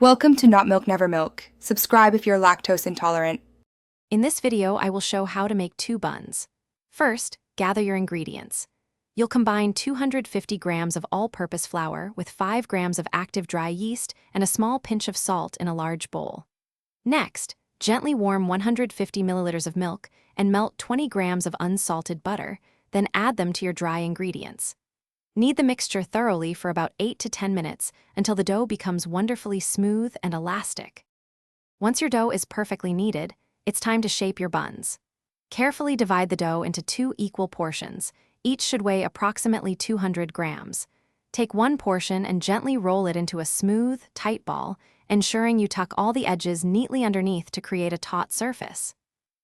Welcome to Not Milk Never Milk. Subscribe if you're lactose intolerant. In this video, I will show how to make 2 buns. First, gather your ingredients. You'll combine 250 grams of all-purpose flour with 5 grams of active dry yeast and a small pinch of salt in a large bowl. Next, gently warm 150 milliliters of milk and melt 20 grams of unsalted butter, then add them to your dry ingredients. Knead the mixture thoroughly for about 8 to 10 minutes until the dough becomes wonderfully smooth and elastic. Once your dough is perfectly kneaded, it's time to shape your buns. Carefully divide the dough into 2 equal portions. Each should weigh approximately 200 grams. Take one portion and gently roll it into a smooth, tight ball, ensuring you tuck all the edges neatly underneath to create a taut surface.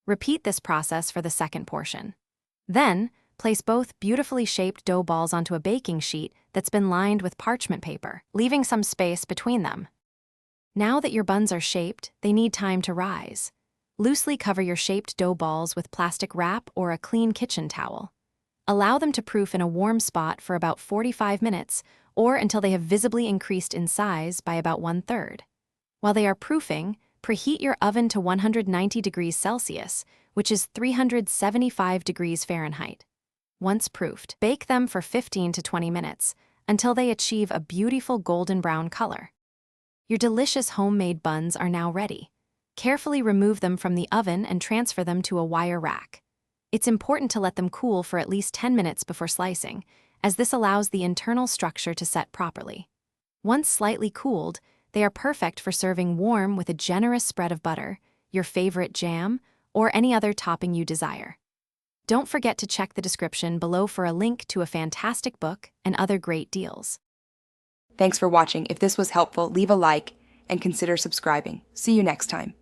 Repeat this process for the second portion. Then, place both beautifully shaped dough balls onto a baking sheet that's been lined with parchment paper, leaving some space between them. Now that your buns are shaped, they need time to rise. Loosely cover your shaped dough balls with plastic wrap or a clean kitchen towel. Allow them to proof in a warm spot for about 45 minutes or until they have visibly increased in size by about 1/3. While they are proofing, preheat your oven to 190 degrees Celsius, which is 375 degrees Fahrenheit. Once proofed, bake them for 15 to 20 minutes until they achieve a beautiful golden brown color. Your delicious homemade buns are now ready. Carefully remove them from the oven and transfer them to a wire rack. It's important to let them cool for at least 10 minutes before slicing, as this allows the internal structure to set properly. Once slightly cooled, they are perfect for serving warm with a generous spread of butter, your favorite jam, or any other topping you desire. Don't forget to check the description below for a link to a fantastic book and other great deals. Thanks for watching. If this was helpful, leave a like and consider subscribing. See you next time.